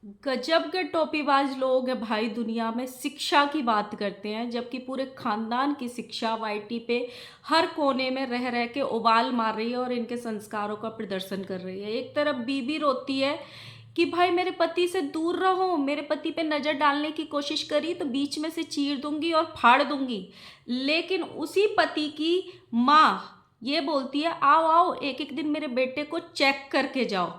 गजब के टोपीबाज लोग हैं भाई दुनिया में। शिक्षा की बात करते हैं जबकि पूरे खानदान की शिक्षा वाईटी पे हर कोने में रह रह के उबाल मार रही है और इनके संस्कारों का प्रदर्शन कर रही है। एक तरफ बीबी रोती है कि भाई मेरे पति से दूर रहो, मेरे पति पे नज़र डालने की कोशिश करी तो बीच में से चीर दूंगी और फाड़ दूंगी। लेकिन उसी पति की माँ ये बोलती है आओ आओ एक एक दिन मेरे बेटे को चेक करके जाओ।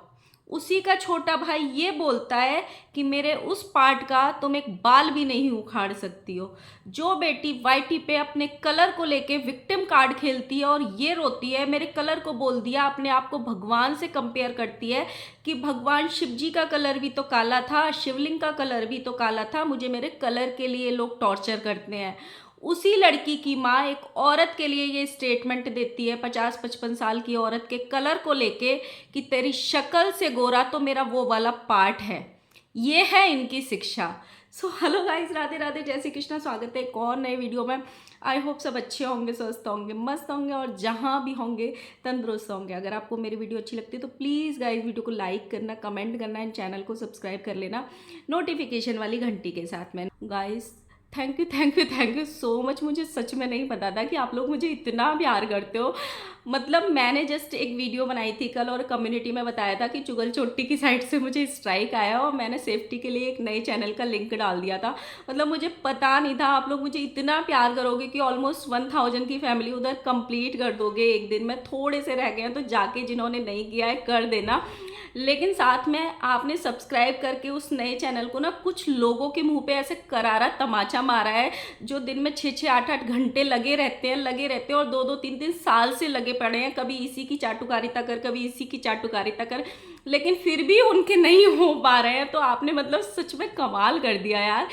उसी का छोटा भाई ये बोलता है कि मेरे उस पार्ट का तुम एक बाल भी नहीं उखाड़ सकती हो। जो बेटी वाईटी पे अपने कलर को लेके विक्टिम कार्ड खेलती है और ये रोती है मेरे कलर को बोल दिया, अपने आप को भगवान से कंपेयर करती है कि भगवान शिव जी का कलर भी तो काला था, शिवलिंग का कलर भी तो काला था, मुझे मेरे कलर के लिए लोग टॉर्चर करते हैं। उसी लड़की की माँ एक औरत के लिए ये स्टेटमेंट देती है 50-55 साल की औरत के कलर को लेके कि तेरी शक्ल से गोरा तो मेरा वो वाला पार्ट है। ये है इनकी शिक्षा। So hello guys, Radhe Radhe, जय श्री कृष्णा। स्वागत है एक और नए वीडियो में। आई होप सब अच्छे होंगे, स्वस्थ होंगे, मस्त होंगे और जहाँ भी होंगे तंदुरुस्त होंगे। अगर आपको मेरी वीडियो अच्छी लगती है तो प्लीज़ गाइस वीडियो को लाइक करना, कमेंट करना एंड चैनल को सब्सक्राइब कर लेना नोटिफिकेशन वाली घंटी के साथ में। Guys thank you so much. मुझे सच में नहीं पता था कि आप लोग मुझे इतना प्यार करते हो। मतलब मैंने जस्ट एक वीडियो बनाई थी कल और कम्युनिटी में बताया था कि चुगल चोट्टी की साइड से मुझे स्ट्राइक आया और मैंने सेफ्टी के लिए एक नए चैनल का लिंक डाल दिया था। मतलब मुझे पता नहीं था आप लोग मुझे इतना प्यार करोगे कि ऑलमोस्ट 1000 की फैमिली उधर कंप्लीट कर दोगे एक दिन में। थोड़े से रह गए हैं तो जाके जिन्होंने नहीं किया है कर देना। लेकिन साथ में आपने सब्सक्राइब करके उस नए चैनल को ना कुछ लोगों के मुंह पे ऐसे करारा तमाचा मारा है जो दिन में 6-6 8-8 घंटे लगे रहते हैं और 2-2 3-3 साल से लगे पड़े हैं। कभी इसी की चाटुकारिता कर, कभी इसी की चाटुकारिता कर, लेकिन फिर भी उनके नहीं हो पा रहे हैं। तो आपने मतलब सच में कमाल कर दिया यार।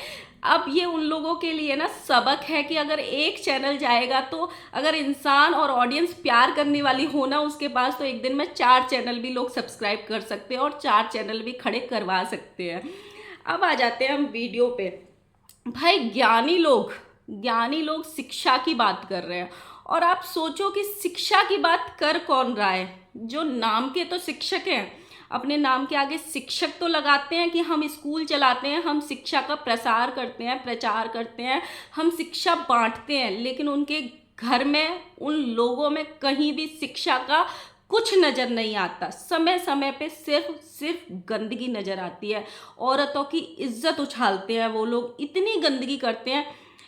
अब ये उन लोगों के लिए ना सबक है कि अगर एक चैनल जाएगा तो अगर इंसान और ऑडियंस प्यार करने वाली हो ना उसके पास, तो एक दिन में 4 चैनल भी लोग सब्सक्राइब कर सकते हैं और 4 चैनल भी खड़े करवा सकते हैं। अब आ जाते हैं हम वीडियो पे। भाई ज्ञानी लोग शिक्षा की बात कर रहे हैं और आप सोचो कि शिक्षा की बात कर कौन रहा है। जो नाम के तो शिक्षक हैं, अपने नाम के आगे शिक्षक तो लगाते हैं कि हम स्कूल चलाते हैं, हम शिक्षा का प्रसार करते हैं, प्रचार करते हैं, हम शिक्षा बांटते हैं, लेकिन उनके घर में उन लोगों में कहीं भी शिक्षा का कुछ नज़र नहीं आता। समय समय पे सिर्फ गंदगी नज़र आती है। औरतों की इज्जत उछालते हैं वो लोग, इतनी गंदगी करते हैं।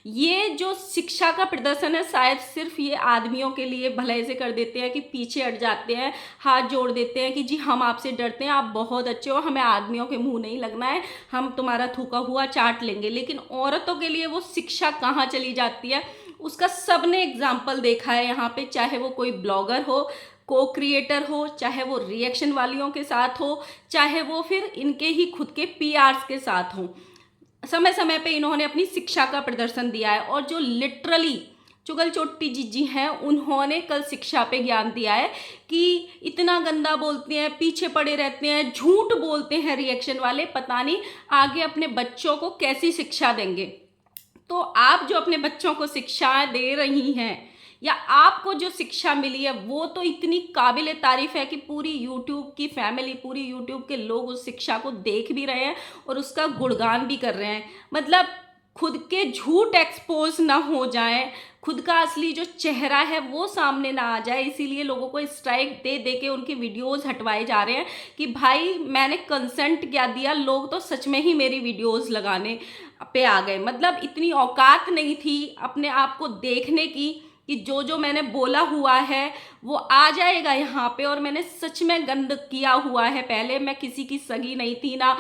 ये जो शिक्षा का प्रदर्शन है शायद सिर्फ ये आदमियों के लिए भले से कर देते हैं कि पीछे हट जाते हैं, हाथ जोड़ देते हैं कि जी हम आपसे डरते हैं, आप बहुत अच्छे हो, हमें आदमियों के मुंह नहीं लगना है, हम तुम्हारा थूका हुआ चाट लेंगे। लेकिन औरतों के लिए वो शिक्षा कहाँ चली जाती है उसका सबने एग्जाम्पल देखा है यहाँ पे। चाहे वो कोई ब्लॉगर हो, को क्रिएटर हो, चाहे वो रिएक्शन वालियों के साथ हो, चाहे वो फिर इनके ही खुद के पीआर्स के साथ हो, समय समय पे इन्होंने अपनी शिक्षा का प्रदर्शन दिया है। और जो लिटरली चुगल चोट्टी जीजी हैं उन्होंने कल शिक्षा पे ज्ञान दिया है कि इतना गंदा बोलते हैं, पीछे पड़े रहते हैं, झूठ बोलते हैं रिएक्शन वाले, पता नहीं आगे अपने बच्चों को कैसी शिक्षा देंगे। तो आप जो अपने बच्चों को शिक्षा दे रही हैं या आपको जो शिक्षा मिली है वो तो इतनी काबिल तारीफ है कि पूरी यूट्यूब की फैमिली, पूरी यूट्यूब के लोग उस शिक्षा को देख भी रहे हैं और उसका गुणगान भी कर रहे हैं। मतलब खुद के झूठ एक्सपोज ना हो जाए, खुद का असली जो चेहरा है वो सामने ना आ जाए, इसीलिए लोगों को स्ट्राइक दे दे के उनकी वीडियोस हटवाए जा रहे हैं कि भाई मैंने कंसेंट क्या दिया, लोग तो सच में ही मेरी वीडियोस लगाने पे आ गए। मतलब इतनी औकात नहीं थी अपने आप को देखने की कि जो मैंने बोला हुआ है वो आ जाएगा यहाँ पे। और मैंने सच में गंद किया हुआ है। पहले मैं किसी की सगी नहीं थी, ना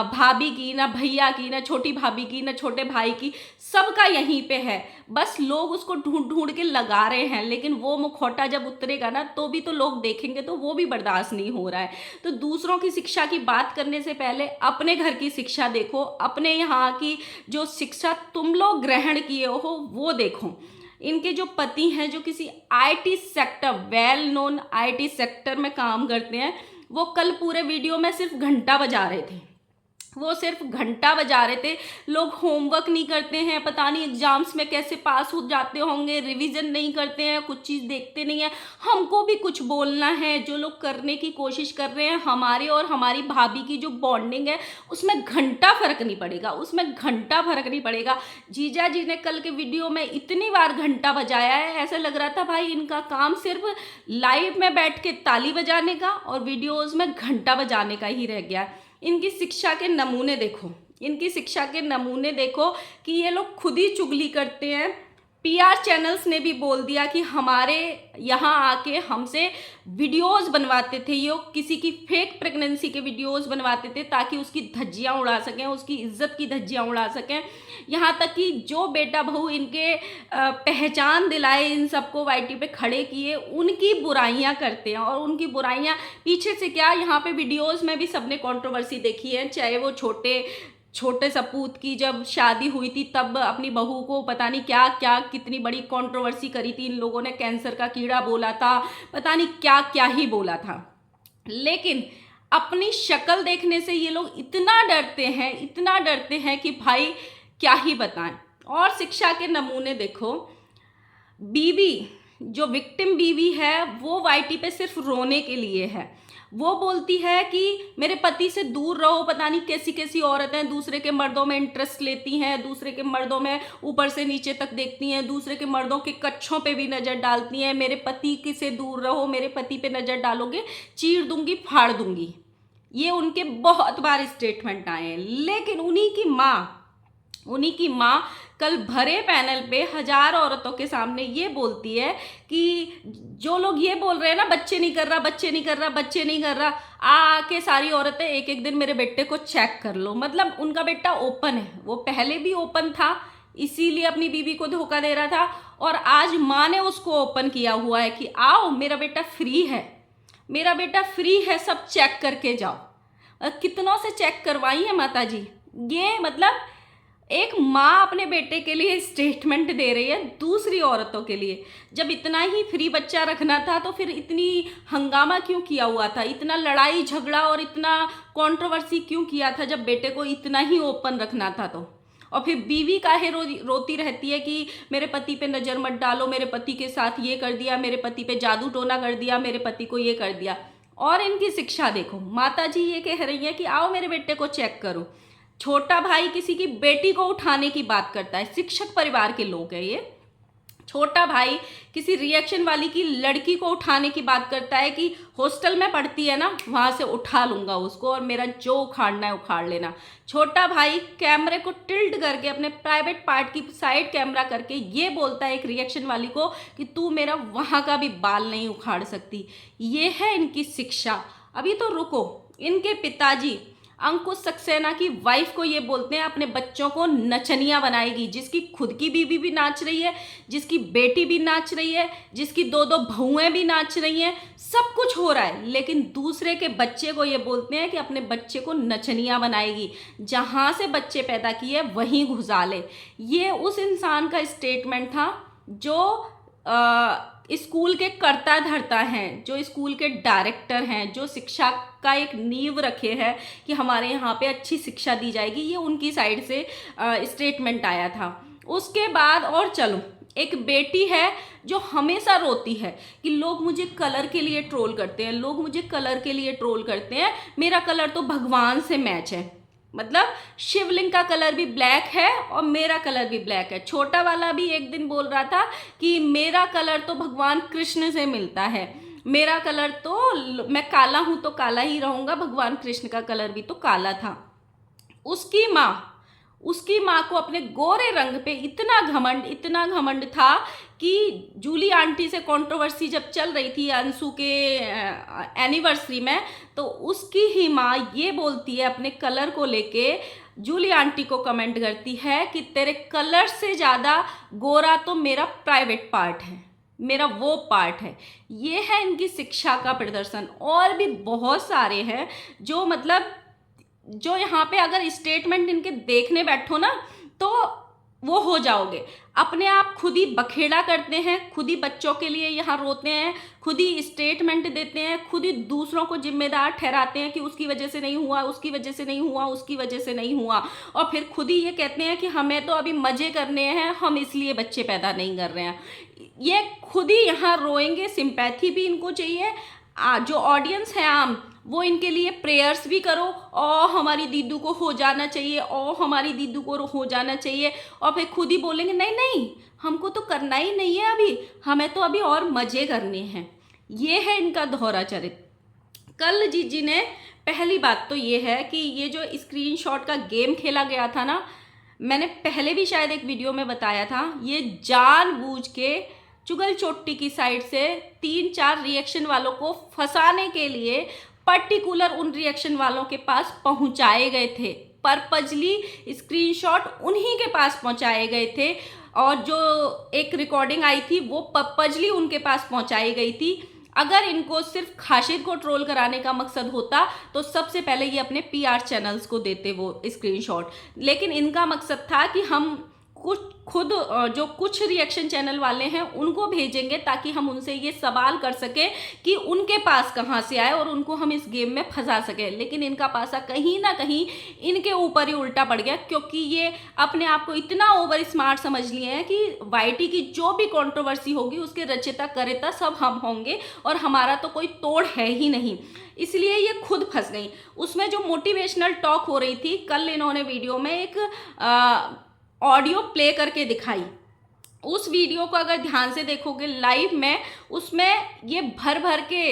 भाभी की, ना भैया की, ना छोटी भाभी की, ना छोटे भाई की, सबका यहीं पे है। बस लोग उसको ढूंढ ढूंढ के लगा रहे हैं, लेकिन वो मुखौटा जब उतरेगा ना तो भी तो लोग देखेंगे, तो वो भी बर्दाश्त नहीं हो रहा है। तो दूसरों की शिक्षा की बात करने से पहले अपने घर की शिक्षा देखो, अपने यहाँ की जो शिक्षा तुम लोग ग्रहण किए हो वो देखो। इनके जो पति हैं जो किसी IT sector, well known IT sector में काम करते हैं, वो कल पूरे वीडियो में सिर्फ घंटा बजा रहे थे वो सिर्फ घंटा बजा रहे थे। लोग होमवर्क नहीं करते हैं, पता नहीं एग्जाम्स में कैसे पास हो जाते होंगे, रिवीजन नहीं करते हैं, कुछ चीज़ देखते नहीं हैं। हमको भी कुछ बोलना है, जो लोग करने की कोशिश कर रहे हैं, हमारे और हमारी भाभी की जो बॉन्डिंग है उसमें घंटा फर्क नहीं पड़ेगा, उसमें घंटा फर्क नहीं पड़ेगा। जीजा जी ने कल के वीडियो में इतनी बार घंटा बजाया है, ऐसा लग रहा था भाई इनका काम सिर्फ लाइव में बैठ के ताली बजाने का और वीडियोज़ में घंटा बजाने का ही रह गया। इनकी शिक्षा के नमूने देखो, इनकी शिक्षा के नमूने देखो कि ये लोग खुद ही चुगली करते हैं। पीआर चैनल्स ने भी बोल दिया कि हमारे यहाँ आके हमसे वीडियोस बनवाते थे, ये किसी की फेक प्रेगनेंसी के वीडियोस बनवाते थे ताकि उसकी धज्जियाँ उड़ा सकें, उसकी इज्जत की धज्जियाँ उड़ा सकें। यहाँ तक कि जो बेटा बहू इनके पहचान दिलाए, इन सबको वाईटी पे खड़े किए, उनकी बुराइयाँ करते हैं। और उनकी बुराइयाँ पीछे से क्या, यहाँ पे वीडियोज़ में भी सबने कंट्रोवर्सी देखी है, चाहे वो छोटे सपूत की जब शादी हुई थी तब अपनी बहू को पता नहीं क्या क्या कितनी बड़ी कंट्रोवर्सी करी थी। इन लोगों ने कैंसर का कीड़ा बोला था, पता नहीं क्या क्या ही बोला था। लेकिन अपनी शक्ल देखने से ये लोग इतना डरते हैं कि भाई क्या ही बताएं। और शिक्षा के नमूने देखो, बीवी जो विक्टिम बीवी है वो वाईटी पे सिर्फ रोने के लिए है। वो बोलती है कि मेरे पति से दूर रहो, पता नहीं कैसी कैसी औरतें दूसरे के मर्दों में इंटरेस्ट लेती हैं, दूसरे के मर्दों में ऊपर से नीचे तक देखती हैं, दूसरे के मर्दों के कच्छों पे भी नज़र डालती हैं। मेरे पति से दूर रहो, मेरे पति पे नज़र डालोगे चीर दूंगी, फाड़ दूंगी। ये उनके बहुत बार स्टेटमेंट आए हैं। लेकिन उन्हीं की माँ कल भरे पैनल पे 1000 औरतों के सामने ये बोलती है कि जो लोग ये बोल रहे हैं ना बच्चे नहीं कर रहा, आके सारी औरतें एक एक दिन मेरे बेटे को चेक कर लो। मतलब उनका बेटा ओपन है, वो पहले भी ओपन था, इसीलिए अपनी बीवी को धोखा दे रहा था। और आज माँ ने उसको ओपन किया हुआ है कि आओ मेरा बेटा फ्री है, सब चेक करके जाओ। कितनों से चेक करवाई है माता जी। ये मतलब एक माँ अपने बेटे के लिए स्टेटमेंट दे रही है दूसरी औरतों के लिए। जब इतना ही फ्री बच्चा रखना था तो फिर इतनी हंगामा क्यों किया हुआ था, इतना लड़ाई झगड़ा और इतना कंट्रोवर्सी क्यों किया था जब बेटे को इतना ही ओपन रखना था तो। और फिर बीवी काहे रोती रहती है कि मेरे पति पे नज़र मत डालो, मेरे पति के साथ ये कर दिया, मेरे पति पे जादू टोना कर दिया, मेरे पति को ये कर दिया। और इनकी शिक्षा देखो, माता जी ये कह रही है कि आओ मेरे बेटे को चेक करो। छोटा भाई किसी की बेटी को उठाने की बात करता है, शिक्षक परिवार के लोग हैं ये। छोटा भाई किसी रिएक्शन वाली की लड़की को उठाने की बात करता है कि हॉस्टल में पढ़ती है ना, वहाँ से उठा लूँगा उसको और मेरा जो उखाड़ना है उखाड़ लेना। छोटा भाई कैमरे को टिल्ट करके अपने प्राइवेट पार्ट की साइड कैमरा करके ये बोलता है एक रिएक्शन वाली को कि तू मेरा वहाँ का भी बाल नहीं उखाड़ सकती। ये है इनकी शिक्षा। अभी तो रुको, इनके पिताजी अंकुश सक्सेना की वाइफ को ये बोलते हैं अपने बच्चों को नचनिया बनाएगी, जिसकी खुद की बीवी भी नाच रही है, जिसकी बेटी भी नाच रही है, जिसकी दो बहुएं भी नाच रही हैं, सब कुछ हो रहा है। लेकिन दूसरे के बच्चे को ये बोलते हैं कि अपने बच्चे को नचनिया बनाएगी, जहाँ से बच्चे पैदा किए वहीं घुसा ले। ये उस इंसान का स्टेटमेंट था जो स्कूल के कर्ता धर्ता हैं, जो स्कूल के डायरेक्टर हैं, जो शिक्षा का एक नींव रखे हैं कि हमारे यहाँ पे अच्छी शिक्षा दी जाएगी। ये उनकी साइड से स्टेटमेंट आया था। उसके बाद और चलो, एक बेटी है जो हमेशा रोती है कि लोग मुझे कलर के लिए ट्रोल करते हैं, मेरा कलर तो भगवान से मैच है। मतलब शिवलिंग का कलर भी ब्लैक है और मेरा कलर भी ब्लैक है। छोटा वाला भी एक दिन बोल रहा था कि मेरा कलर तो भगवान कृष्ण से मिलता है, मेरा कलर तो मैं काला हूं तो काला ही रहूंगा, भगवान कृष्ण का कलर भी तो काला था। उसकी माँ को अपने गोरे रंग पे इतना घमंड था कि जूली आंटी से कंट्रोवर्सी जब चल रही थी अंशु के एनिवर्सरी में, तो उसकी ही माँ ये बोलती है अपने कलर को लेके, जूली आंटी को कमेंट करती है कि तेरे कलर से ज़्यादा गोरा तो मेरा प्राइवेट पार्ट है, मेरा वो पार्ट है। ये है इनकी शिक्षा का प्रदर्शन। और भी बहुत सारे हैं जो यहाँ पे अगर स्टेटमेंट इनके देखने बैठो ना तो वो हो जाओगे। अपने आप खुद ही बखेड़ा करते हैं, खुद ही बच्चों के लिए यहाँ रोते हैं, खुद ही स्टेटमेंट देते हैं, खुद ही दूसरों को जिम्मेदार ठहराते हैं कि उसकी वजह से नहीं हुआ, उसकी वजह से नहीं हुआ, उसकी वजह से नहीं हुआ, और फिर खुद ही ये कहते हैं कि हमें तो अभी मजे करने हैं, हम इसलिए बच्चे पैदा नहीं कर रहे हैं। ये खुद ही यहाँ रोएंगे। सिंपैथी भी इनको चाहिए। जो ऑडियंस है आम, वो इनके लिए प्रेयर्स भी करो, और हमारी दीदू को हो जाना चाहिए, और हमारी दीदू को हो जाना चाहिए, और फिर खुद ही बोलेंगे नहीं नहीं हमको तो करना ही नहीं है अभी, हमें तो अभी और मजे करने हैं। ये है इनका दोहरा चरित्र। कल जीजी ने, पहली बात तो ये है कि ये जो स्क्रीनशॉट का गेम खेला गया था ना, मैंने पहले भी शायद एक वीडियो में बताया था, ये जानबूझ के चुगल चोट्टी की साइड से 3-4 रिएक्शन वालों को फंसाने के लिए पर्टिकुलर उन रिएक्शन वालों के पास पहुंचाए गए थे। पर्पजली स्क्रीनशॉट उन्हीं के पास पहुंचाए गए थे, और जो एक रिकॉर्डिंग आई थी वो पर्पजली उनके पास पहुंचाई गई थी। अगर इनको सिर्फ खाशिद को ट्रोल कराने का मकसद होता तो सबसे पहले ये अपने पीआर चैनल्स को देते वो स्क्रीनशॉट, लेकिन इनका मकसद था कि हम खुद जो कुछ रिएक्शन चैनल वाले हैं उनको भेजेंगे ताकि हम उनसे ये सवाल कर सकें कि उनके पास कहाँ से आए और उनको हम इस गेम में फंसा सकें। लेकिन इनका पासा कहीं ना कहीं इनके ऊपर ही उल्टा पड़ गया, क्योंकि ये अपने आप को इतना ओवर स्मार्ट समझ लिए हैं कि वाईटी की जो भी कंट्रोवर्सी होगी उसके रचयिता करेता सब हम होंगे और हमारा तो कोई तोड़ है ही नहीं। इसलिए ये खुद फंस गई। उसमें जो मोटिवेशनल टॉक हो रही थी, कल इन्होंने वीडियो में एक ऑडियो प्ले करके दिखाई। उस वीडियो को अगर ध्यान से देखोगे लाइव में, उसमें ये भर भर के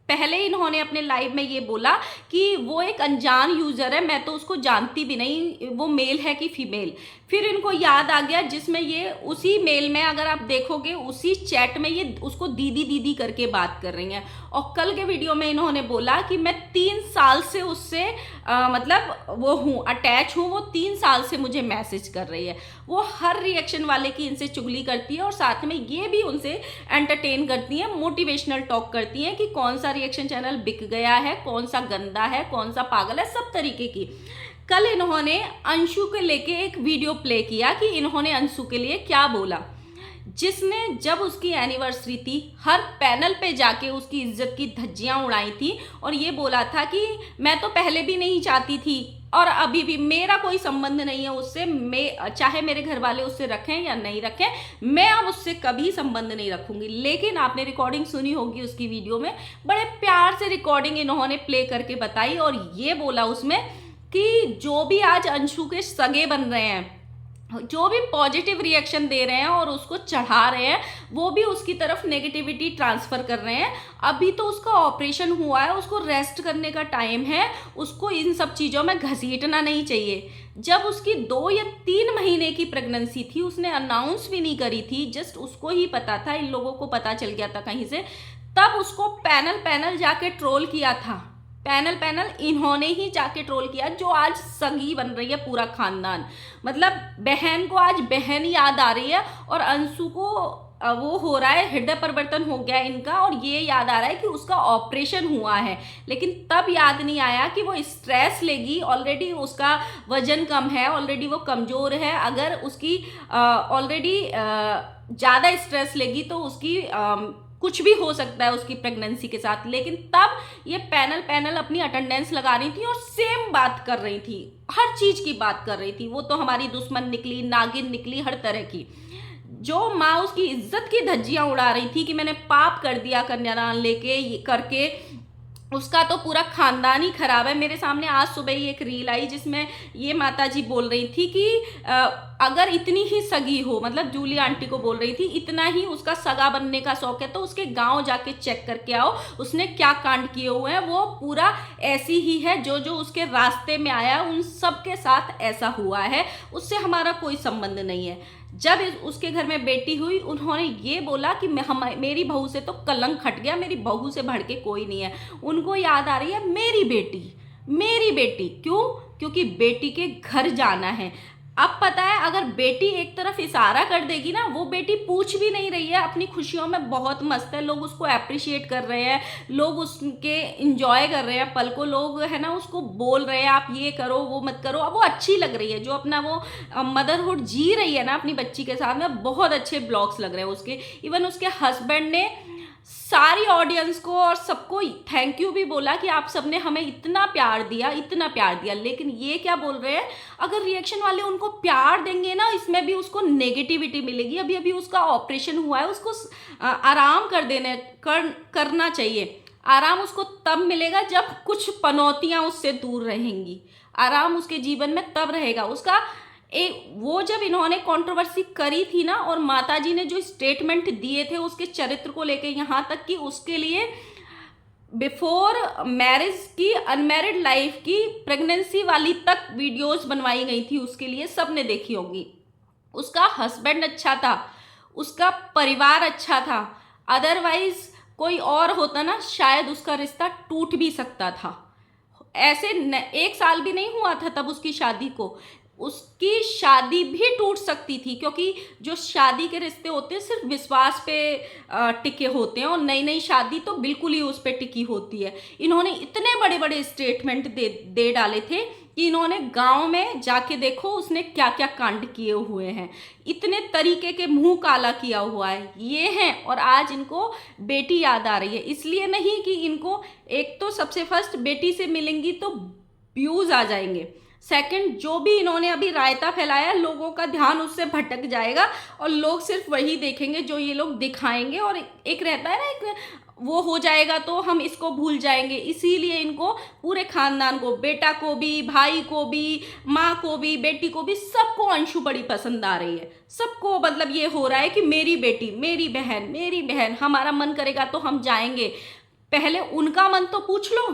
पहले इन्होंने अपने लाइव में ये बोला कि वो एक अनजान यूजर है, मैं तो उसको जानती भी नहीं, वो मेल है कि फीमेल। फिर इनको याद आ गया जिसमें ये उसी मेल में अगर आप देखोगे उसी चैट में ये उसको दीदी दीदी करके बात कर रही हैं। और कल के वीडियो में इन्होंने बोला कि मैं 3 साल से उससे मतलब वो हूँ, अटैच हूँ, वो 3 साल से मुझे मैसेज कर रही है। वो हर रिएक्शन वाले की इनसे चुगली करती है और साथ में ये भी उनसे एंटरटेन करती हैं, मोटिवेशनल टॉक करती हैं कि कौन सा रिएक्शन चैनल बिक गया है, कौन सा गंदा है, कौन सा पागल है, सब तरीके की। कल इन्होंने अंशु के लेके एक वीडियो प्ले किया कि इन्होंने अंशु के लिए क्या बोला, जिसने जब उसकी एनिवर्सरी थी हर पैनल पे जाके उसकी इज्जत की धज्जियां उड़ाई थी और ये बोला था कि मैं तो पहले भी नहीं चाहती थी और अभी भी मेरा कोई संबंध नहीं है उससे, मैं चाहे मेरे घर वाले उससे रखें या नहीं रखें, मैं अब उससे कभी संबंध नहीं रखूंगी। लेकिन आपने रिकॉर्डिंग सुनी होगी उसकी वीडियो में, बड़े प्यार से रिकॉर्डिंग इन्होंने प्ले करके बताई और ये बोला उसमें कि जो भी आज अंशु के सगे बन रहे हैं, जो भी पॉजिटिव रिएक्शन दे रहे हैं और उसको चढ़ा रहे हैं, वो भी उसकी तरफ नेगेटिविटी ट्रांसफर कर रहे हैं। अभी तो उसका ऑपरेशन हुआ है, उसको रेस्ट करने का टाइम है, उसको इन सब चीज़ों में घसीटना नहीं चाहिए। जब उसकी 2 या 3 महीने की प्रेगनेंसी थी, उसने अनाउंस भी नहीं करी थी, जस्ट उसको ही पता था, इन लोगों को पता चल गया था कहीं से, तब उसको पैनल जाके ट्रोल किया था। पैनल इन्होंने ही जाके ट्रोल किया, जो आज सगी बन रही है पूरा खानदान। मतलब बहन को आज बहन याद आ रही है और अंशु को वो हो रहा है, हृदय परिवर्तन हो गया इनका और ये याद आ रहा है कि उसका ऑपरेशन हुआ है। लेकिन तब याद नहीं आया कि वो स्ट्रेस लेगी, ऑलरेडी उसका वजन कम है, ऑलरेडी वो कमज़ोर है, अगर उसकी ऑलरेडी ज़्यादा स्ट्रेस लेगी तो उसकी कुछ भी हो सकता है उसकी प्रेगनेंसी के साथ। लेकिन तब ये पैनल अपनी अटेंडेंस लगा रही थी और सेम बात कर रही थी, हर चीज़ की बात कर रही थी। वो तो हमारी दुश्मन निकली, नागिन निकली, हर तरह की। जो माँ उसकी इज्जत की धज्जियां उड़ा रही थी कि मैंने पाप कर दिया कन्यादान लेके, ये करके, उसका तो पूरा खानदान ही खराब है। मेरे सामने आज सुबह ही एक रील आई जिसमें ये माताजी बोल रही थी कि अगर इतनी ही सगी हो, मतलब जूली आंटी को बोल रही थी, इतना ही उसका सगा बनने का शौक है तो उसके गांव जाके चेक करके आओ उसने क्या कांड किए हुए हैं। वो पूरा ऐसी ही है, जो जो उसके रास्ते में आया उन सब के साथ ऐसा हुआ है, उससे हमारा कोई संबंध नहीं है। जब उसके घर में बेटी हुई, उन्होंने ये बोला कि मेरी बहू से तो कलंक हट गया, मेरी बहू से बढ़ के कोई नहीं है। उनको याद आ रही है मेरी बेटी, मेरी बेटी। क्यों? क्योंकि बेटी के घर जाना है। अब पता है, अगर बेटी एक तरफ इशारा कर देगी ना, वो बेटी पूछ भी नहीं रही है, अपनी खुशियों में बहुत मस्त है, लोग उसको अप्रिशिएट कर रहे हैं, लोग उसके इंजॉय कर रहे हैं पल को, लोग है ना उसको बोल रहे हैं आप ये करो वो मत करो, अब वो अच्छी लग रही है, जो अपना वो मदरहुड जी रही है ना अपनी बच्ची के साथ में, बहुत अच्छे ब्लॉग्स लग रहे हैं उसके। इवन उसके हस्बैंड ने सारी ऑडियंस को और सबको थैंक यू भी बोला कि आप सबने हमें इतना प्यार दिया, इतना प्यार दिया। लेकिन ये क्या बोल रहे हैं, अगर रिएक्शन वाले उनको प्यार देंगे ना, इसमें भी उसको नेगेटिविटी मिलेगी। अभी अभी उसका ऑपरेशन हुआ है, उसको आराम करना चाहिए। आराम उसको तब मिलेगा जब कुछ पनौतियां उससे दूर रहेंगी। आराम उसके जीवन में तब रहेगा उसका। वो जब इन्होंने कंट्रोवर्सी करी थी ना, और माताजी ने जो स्टेटमेंट दिए थे उसके चरित्र को लेके, यहाँ तक कि उसके लिए बिफोर मैरिज की अनमैरिड लाइफ की प्रेगनेंसी वाली तक वीडियोस बनवाई गई थी उसके लिए, सबने देखी होगी। उसका हस्बैंड अच्छा था, उसका परिवार अच्छा था, अदरवाइज कोई और होता ना, शायद उसका रिश्ता टूट भी सकता था। ऐसे 1 साल भी नहीं हुआ था तब उसकी शादी को, उसकी शादी भी टूट सकती थी, क्योंकि जो शादी के रिश्ते होते हैं सिर्फ विश्वास पे टिके होते हैं, और नई नई शादी तो बिल्कुल ही उस पे टिकी होती है। इन्होंने इतने बड़े बड़े स्टेटमेंट दे डाले थे कि इन्होंने गांव में जाके देखो उसने क्या क्या कांड किए हुए हैं, इतने तरीके के मुंह काला किया हुआ है ये हैं। और आज इनको बेटी याद आ रही है, इसलिए नहीं कि इनको, एक तो सबसे फर्स्ट बेटी से मिलेंगी तो व्यूज आ जाएंगे, सेकंड जो भी इन्होंने अभी रायता फैलाया, लोगों का ध्यान उससे भटक जाएगा और लोग सिर्फ वही देखेंगे जो ये लोग दिखाएंगे, और एक रहता है ना, एक वो हो जाएगा तो हम इसको भूल जाएंगे। इसीलिए इनको पूरे खानदान को, बेटा को भी, भाई को भी, माँ को भी, बेटी को भी, सबको अंशु बड़ी पसंद आ रही है। सबको मतलब ये हो रहा है कि मेरी बेटी, मेरी बहन, मेरी बहन, हमारा मन करेगा तो हम जाएंगे। पहले उनका मन तो पूछ लो।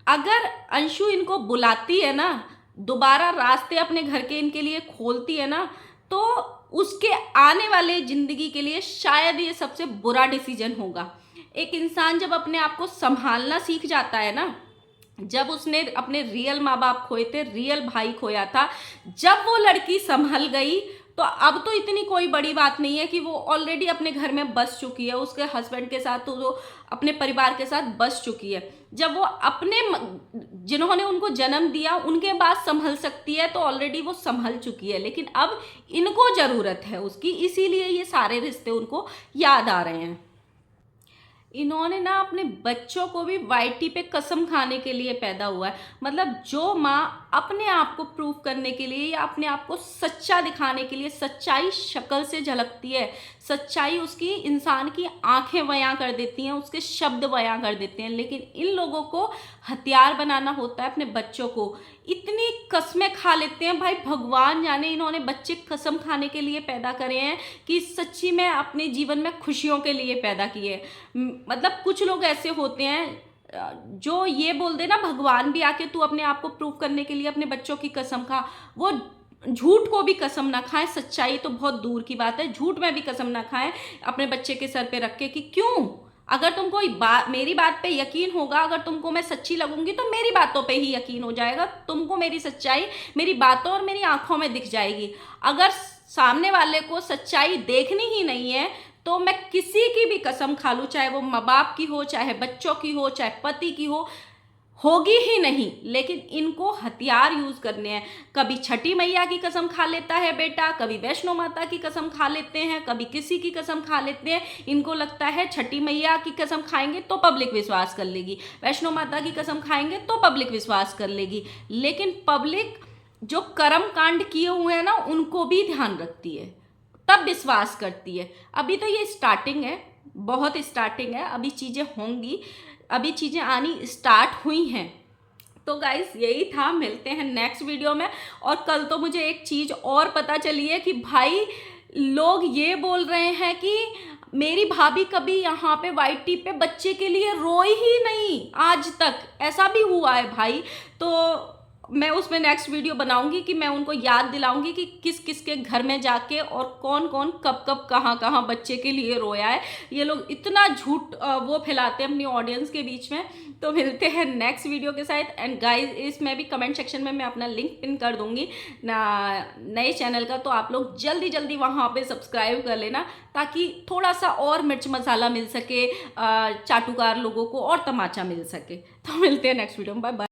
अगर अंशु इनको बुलाती है ना, दोबारा रास्ते अपने घर के इनके लिए खोलती है ना, तो उसके आने वाले जिंदगी के लिए शायद ये सबसे बुरा डिसीजन होगा। एक इंसान जब अपने आप को संभालना सीख जाता है ना, जब उसने अपने रियल माँ बाप खोए थे, रियल भाई खोया था, जब वो लड़की संभल गई, तो अब तो इतनी कोई बड़ी बात नहीं है कि वो ऑलरेडी अपने घर में बस चुकी है, उसके हस्बैंड के साथ, तो वो अपने परिवार के साथ बस चुकी है। जब वो अपने जिन्होंने उनको जन्म दिया उनके बाद संभल सकती है, तो ऑलरेडी वो संभल चुकी है। लेकिन अब इनको जरूरत है उसकी, इसीलिए ये सारे रिश्ते उनको याद आ रहे हैं। इन्होंने ना अपने बच्चों को भी वाईटी पे कसम खाने के लिए पैदा हुआ है। मतलब जो माँ अपने आप को प्रूव करने के लिए या अपने आप को सच्चा दिखाने के लिए, सच्चाई शक्ल से झलकती है, सच्चाई उसकी इंसान की आंखें बयां कर देती हैं, उसके शब्द बयां कर देते हैं, लेकिन इन लोगों को हथियार बनाना होता है अपने बच्चों को। इतनी कसमें खा लेते हैं भाई, भगवान जाने इन्होंने बच्चे कसम खाने के लिए पैदा करे हैं कि सच्ची में अपने जीवन में खुशियों के लिए पैदा किए। मतलब कुछ लोग ऐसे होते हैं जो ये बोल दे ना, भगवान भी आके तू अपने आप को प्रूव करने के लिए अपने बच्चों की कसम खा। वो झूठ को भी कसम ना खाएं, सच्चाई तो बहुत दूर की बात है, झूठ में भी कसम ना खाएं अपने बच्चे के सर पे रख के कि क्यों। अगर तुमको मेरी बात पे यकीन होगा, अगर तुमको मैं सच्ची लगूंगी तो मेरी बातों पे ही यकीन हो जाएगा, तुमको मेरी सच्चाई मेरी बातों और मेरी आंखों में दिख जाएगी। अगर सामने वाले को सच्चाई देखनी ही नहीं है, तो मैं किसी की भी कसम खा लूँ, चाहे वो माँ बाप की हो, चाहे बच्चों की हो, चाहे पति की हो, होगी ही नहीं। लेकिन इनको हथियार यूज करने हैं। कभी छठी मैया की कसम खा लेता है बेटा, कभी वैष्णो माता की कसम खा लेते हैं, कभी किसी की कसम खा लेते हैं। इनको लगता है छठी मैया की कसम खाएंगे तो पब्लिक विश्वास कर लेगी, वैष्णो माता की कसम खाएंगे तो पब्लिक विश्वास कर लेगी। लेकिन पब्लिक जो कर्म कांड किए हुए हैं ना, उनको भी ध्यान रखती है, तब विश्वास करती है। अभी तो ये स्टार्टिंग है, बहुत स्टार्टिंग है, अभी चीज़ें होंगी, अभी चीज़ें आनी स्टार्ट हुई हैं। तो गाइस यही था, मिलते हैं नेक्स्ट वीडियो में। और कल तो मुझे एक चीज़ और पता चली है कि भाई लोग ये बोल रहे हैं कि मेरी भाभी कभी यहाँ पे वाईटी पे बच्चे के लिए रोई ही नहीं आज तक, ऐसा भी हुआ है भाई। तो मैं उसमें नेक्स्ट वीडियो बनाऊंगी कि मैं उनको याद दिलाऊंगी कि किस किस के घर में जाके और कौन कौन कब कब कहाँ कहाँ बच्चे के लिए रोया है। ये लोग इतना झूठ वो फैलाते हैं अपनी ऑडियंस के बीच में। तो मिलते हैं नेक्स्ट वीडियो के साथ। एंड गाइस, इसमें भी कमेंट सेक्शन में मैं अपना लिंक पिन कर दूंगी ना नए चैनल का, तो आप लोग जल्दी जल्दी वहाँ पे सब्सक्राइब कर लेना, ताकि थोड़ा सा और मिर्च मसाला मिल सके चाटुकार लोगों को, और तमाचा मिल सके। तो मिलते हैं नेक्स्ट वीडियो में। Bye bye.